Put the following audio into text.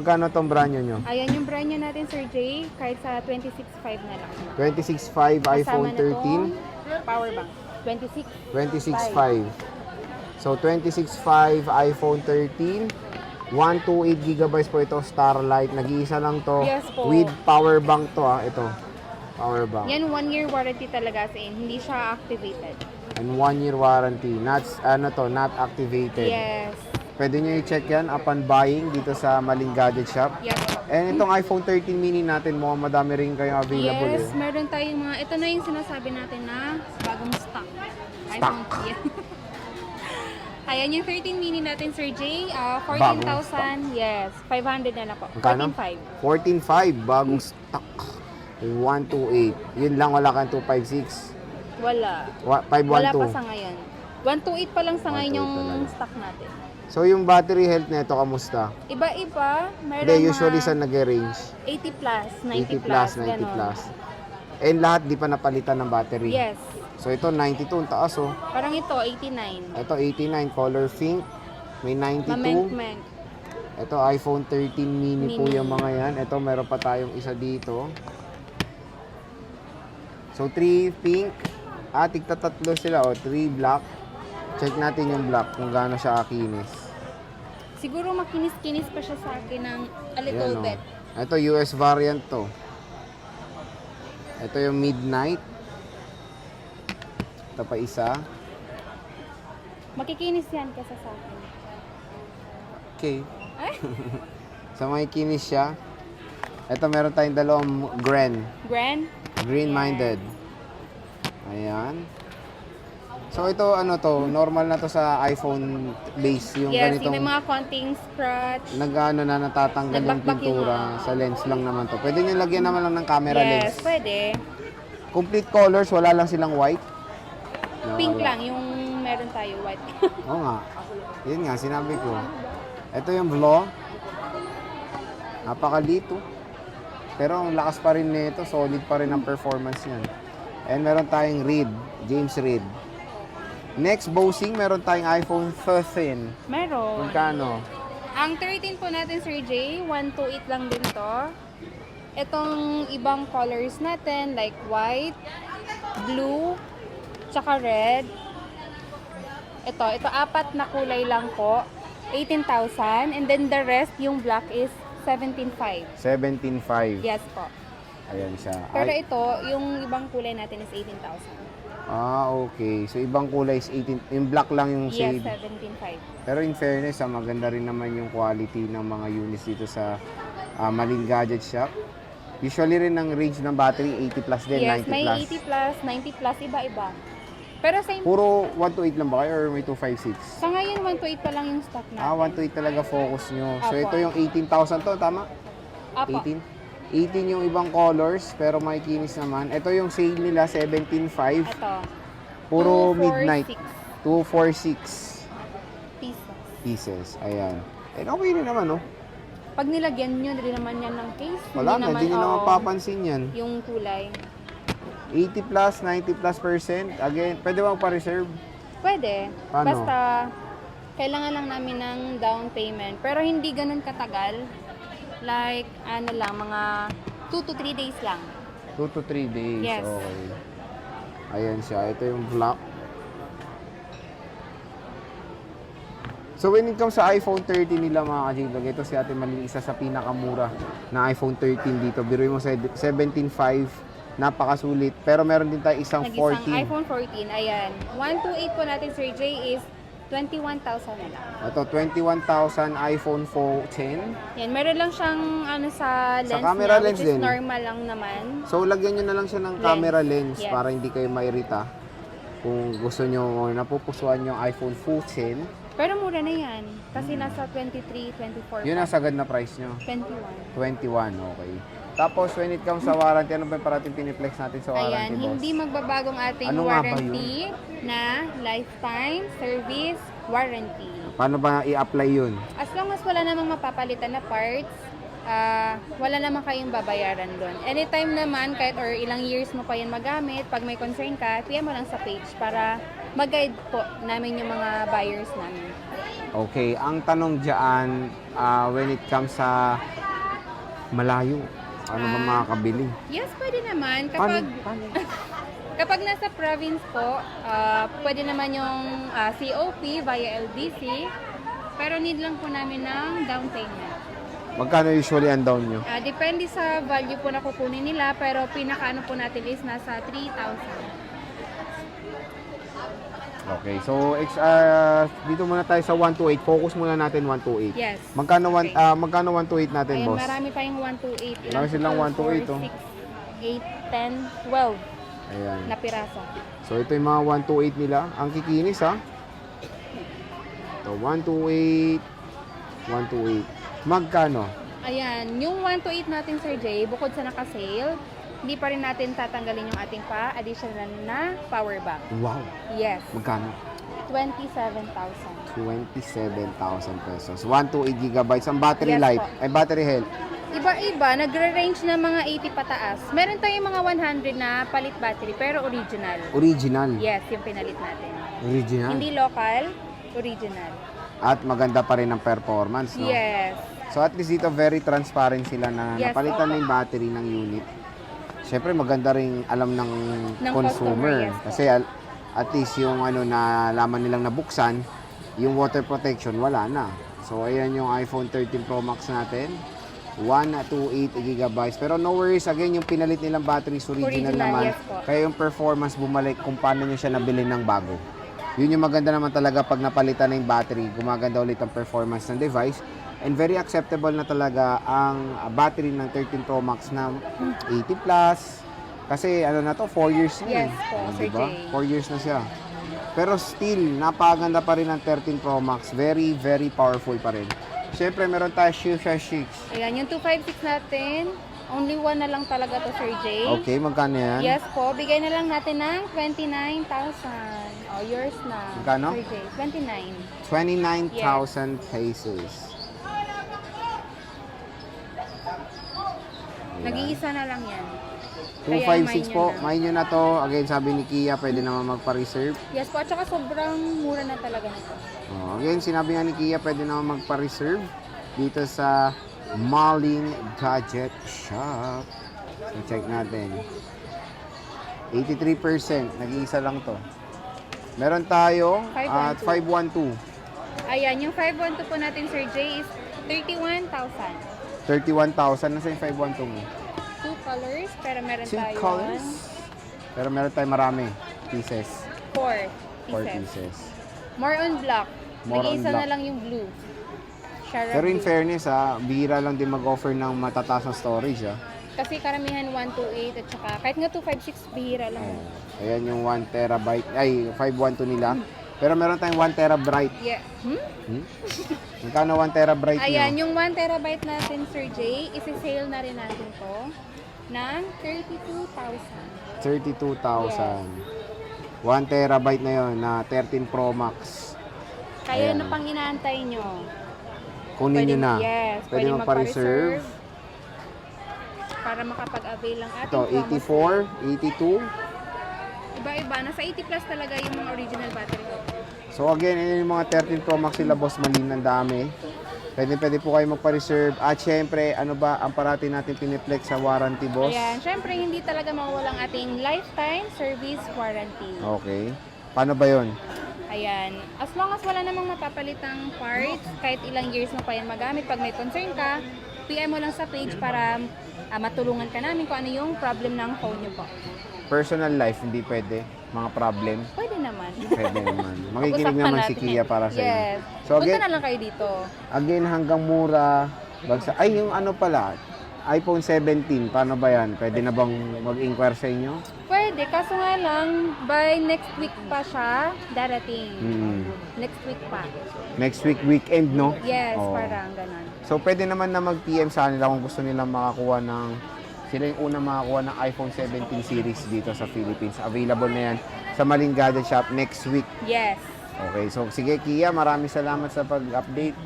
Magkano tong brand nyo? Ayan yung brand new natin, Sir Jay, kahit sa 26.5 na lang. 26.5 iPhone 13. Power bank. 26. 26.5. So 26.5 iPhone 13. 128 GB po ito, Starlight. Nag-iisa lang to. Yes po. With power bank to ito. Power bank. Yan, 1-year warranty talaga sa in. Hindi siya activated. And 1-year warranty. Not activated. Yes. Pwede nyo i-check yan upon buying dito sa Maling Gadget Shop. Yes. And itong iPhone 13 mini natin, mukhang madami rin kayong available. Yes, meron tayong mga, ito na yung sinasabi natin na bagong stock. iPhone. Yeah. Ayan yung 13 mini natin, Sir Jay. 14,000, yes. 500 na lang po. Magkano? 14,500. 14.5, bagong stock. 128. Yun lang, wala kang 256. Wala. 512. Wala pa sa ngayon. 128 pa lang sa ngayon 128 yung talaga. stock natin. So yung battery health nito kamusta? Iba-iba. Meron Hindi, usually mga sa nag-range. 80 plus, 90 80 plus, 90 ganon. plus. And lahat di pa napalitan ng battery. Yes. So ito 92, ang taas oh. Parang ito, 89. Ito 89, color pink. May 92. Mamement. Ito iPhone 13 mini po yung mga yan. Ito meron pa tayong isa dito. So 3 pink. Tigta tatlo sila o 3 black. Check natin yung black kung gaano siya kakinis. Siguro makinis-kinis pa siya sa akin ng a little Ayan, bit. Ito US variant to. Ito yung midnight. Ito pa isa. Makikinis yan kasi sa akin. Okay. Ay? So may kinis siya. Ito meron tayong dalawang Grand? green-minded. Ayan. So ito ano to, normal na to sa iPhone base yung Yes, ganitong yung may mga konting scratch. nag-ano na natatanggal yung Nagbakbak yung pintura mga- sa lens lang naman to. Pwede nyo lagyan naman lang ng camera Yes, lens. pwede. Complete colors, wala lang silang white. No, Pink wala. lang, yung meron tayo, white. Oo nga. Yun nga, sinabi ko. Ito yung Vlo. Napakalito. Pero ang lakas pa rin nito, solid pa rin ang performance niyan. And meron tayong Reed, James Reed. Next, Bosing, meron tayong iPhone 13. Meron. Magkano? Ang 13 po natin, Sir Jay, 128 lang din to. Itong ibang colors natin, like white, blue, tsaka red. Ito 4 na kulay lang po. 18,000. And then the rest, yung black is 17,500. 17.5. Yes po. Ayan siya. Pero Ay, ito, yung ibang kulay natin is 18,000. okay. So, ibang kulay is 18. Yung black lang yung Yes, shade. 17,500. Pero in fairness, maganda rin naman yung quality ng mga units dito sa Maling Gadget Shop. Usually rin ang range ng battery, 80 plus din, Yes, 90 may plus. 80 plus, 90 plus, iba-iba. Pero same, Puro 128 lang ba kayo or may 256? sa ngayon 128 pa lang yung stock natin. 128 talaga focus nyo. So, Apo. ito yung 18,000 to, tama? Apo. 18? 18 yung ibang colors, pero may kinis naman. Ito yung sale nila, 17.5. Ito, Puro 246 midnight. 246 pieces. pieces. Ayan. And okay rin naman, no? Pag nilagyan nyo rin naman yan ng case, Wala na, hindi nyo naman papansin yan. yung kulay. 80 plus, 90 plus %. Again, pwede bang pa-reserve? Pwede. Paano? Basta, kailangan lang namin ng down payment. Pero hindi ganun katagal. Like, ano lang, mga 2 to 3 days lang. 2 to 3 days. Yes. Okay. Ayan siya. Ito yung black. So when it comes sa iPhone 13 nila mga ka-JVlog, ito si Ate Maling, isa sa pinakamura na iPhone 13 dito. Biruin mo sa 17.5, napakasulit. Pero meron din tayo isang Nag-isang 14. iPhone 14, ayan. 128 po natin, Sir Jay, is 21,000 na lang. Ito, 21,000 iPhone 14. Yan, meron lang siyang ano sa lens camera niya, lens which is din. normal lang naman. So lagyan nyo na lang siya ng Lens. camera lens Yes. para hindi kayo mairita. Kung gusto nyo napupusuan yung iPhone 14, Pero mura na yan. Kasi nasa 23, 24 yun pa. ang sagad na price nyo. 21. 21, okay. Tapos when it comes sa warranty, ano ba yung parating piniplex natin sa warranty, Ayan, boss? hindi magbabagong ating Ano nga ba warranty na lifetime service warranty. Paano ba i-apply yun? As long as wala namang mapapalitan na parts, wala naman kayong babayaran doon. Anytime naman, kahit or ilang years mo pa yan magamit, pag may concern ka, PM mo lang sa page para mag-guide po namin yung mga buyers namin. Okay, ang tanong dyan, when it comes sa malayo, ano ba makakabili? Yes, pwede naman. Paano? Kapag nasa province po, pwede naman yung COP via LBC. Pero need lang po namin ng down payment. Magkano usually ang down nyo? Depende sa value po na kukunin nila, pero pinakaano po natin is nasa 3,000. Okay, so dito muna tayo sa 128. Focus muna natin 128. Yes. Magkano Okay. magkano 128 natin, Ayan, boss? marami pa yung 128. Marami silang 128, 4, 6, 8, 10, 12 Ayan. na piraso. So ito yung mga 128 nila. Ang kikinis ha. Ito 128 128. Magkano? Ayan, yung 128 natin, Sir Jay, bukod sa naka-sale, hindi pa rin natin tatanggalin yung ating additional na power bank. Wow. Yes, Magkano? 27,000. 27,000 pesos. 128 gigabytes. Ang battery Yes life, po. ay battery health. Iba-iba, nagre-range na mga 80 pataas. Meron tayong mga 100 na palit battery, pero original. Original. Yes, yung pinalit natin. Original. Hindi local, original. At maganda pa rin ang performance, no? Yes. So at least dito very transparent sila na Yes, napalitan opo. na yung battery ng unit. Siyempre maganda rin alam ng Ng consumer. customer, yes po. Kasi at least yung na laman nilang nabuksan, yung water protection wala na. So ayan yung iPhone 13 Pro Max natin. 128 gigabytes. Pero no worries, again, yung pinalit nilang batteries original naman. Yes po. Kaya yung performance bumalik kung paano nyo siya nabili ng bago. Yun yung maganda naman talaga pag napalitan na yung battery, gumaganda ulit ang performance ng device. And very acceptable na talaga ang battery ng 13 Pro Max na 80 plus. Kasi ano na to, 4 years na Yes eh. po, Sir Diba? Jay. 4 years na siya. Pero still, napakaganda pa rin ng 13 Pro Max. Very, very powerful pa rin. Siyempre, meron tayo Shusha 6. Ayan, yung 256 natin, only one na lang talaga to, Sir Jay. Okay, magkano yan? Yes po, bigay na lang natin ng 29,000. Oh, yours na. Magkano? Sir Jay, 29. 29,000 pesos. Ayan. Nag-iisa na lang yan. 256 po, Kaya main nyo na to. Again, sabi ni Kia, pwede naman magpa-reserve. Yes po, at saka sobrang mura na talaga nito. Again, sinabi nga ni Kia, pwede naman magpa-reserve dito sa Maling Gadget Shop. So, check natin. 83%, nag-iisa lang to. Meron tayo at 512. Ayan, yung 512 po natin, Sir Jay, is 31,000. 31,000. Nasa yung 512 mo? Two colors, pero meron Two tayo colors. Pero meron tayo marami pieces. 4 4 pieces. pieces. More on black. More on Nag-iisa na black. lang yung blue. Shara Pero in blue. fairness bihira lang din mag-offer ng matataas na storage Kasi karamihan 128 at saka kahit nga 256 bihira lang. Ayan yung 1 terabyte, ay 512 nila. Pero meron tayong 1 terabyte. Yeah. Magkano 1 terabyte Ayan, nyo? yung 1 terabyte natin, Sir Jay, isi-sale na rin natin to ng 32,000. 32,000. 1 terabyte na yon na 13 Pro Max. Kaya Ayan. na pang inaantay nyo. Kunin nyo na. Yes, Pwede magpa-reserve. Para makapag-avail lang ating Ito, promo 84, 82. Iba-iba. Nasa 80 plus talaga yung mga original battery ko. So again, yun yung mga 13 Pro Max sila, Boss Malin, ang dami. Pwede po kayo magpa-reserve. At syempre, ano ba ang parati natin piniplex sa warranty, boss? Ayan, syempre hindi talaga mawawalang ating lifetime service warranty. Okay. Paano ba yon? Ayan, as long as wala namang mapapalitang parts, kahit ilang years mo pa yan magamit, pag may concern ka, PM mo lang sa page para matulungan ka namin kung ano yung problem ng phone nyo po. Personal life, hindi pwede. Mga problem, Pwede naman. pwede naman. Makikinig Pag-usapan naman si natin Kia para sa inyo. Yes. So Punta again, na lang kayo dito. again hanggang mura. Bagsa. Ay, yung ano pala, iPhone 17, paano ba yan? Pwede na bang mag-inquire sa inyo? Pwede, kaso nga lang, by next week pa siya darating. Next week pa. Next week, weekend, no? Yes, Oo. parang ganon. So, pwede naman na mag-PM sa kanila kung gusto nilang makakuha ng, sila yung unang makakuha ng iPhone 17 series dito sa Philippines. Available na yan sa Maling Gadget Shop next week. Yes. Okay, so sige Kia, maraming salamat sa pag-update.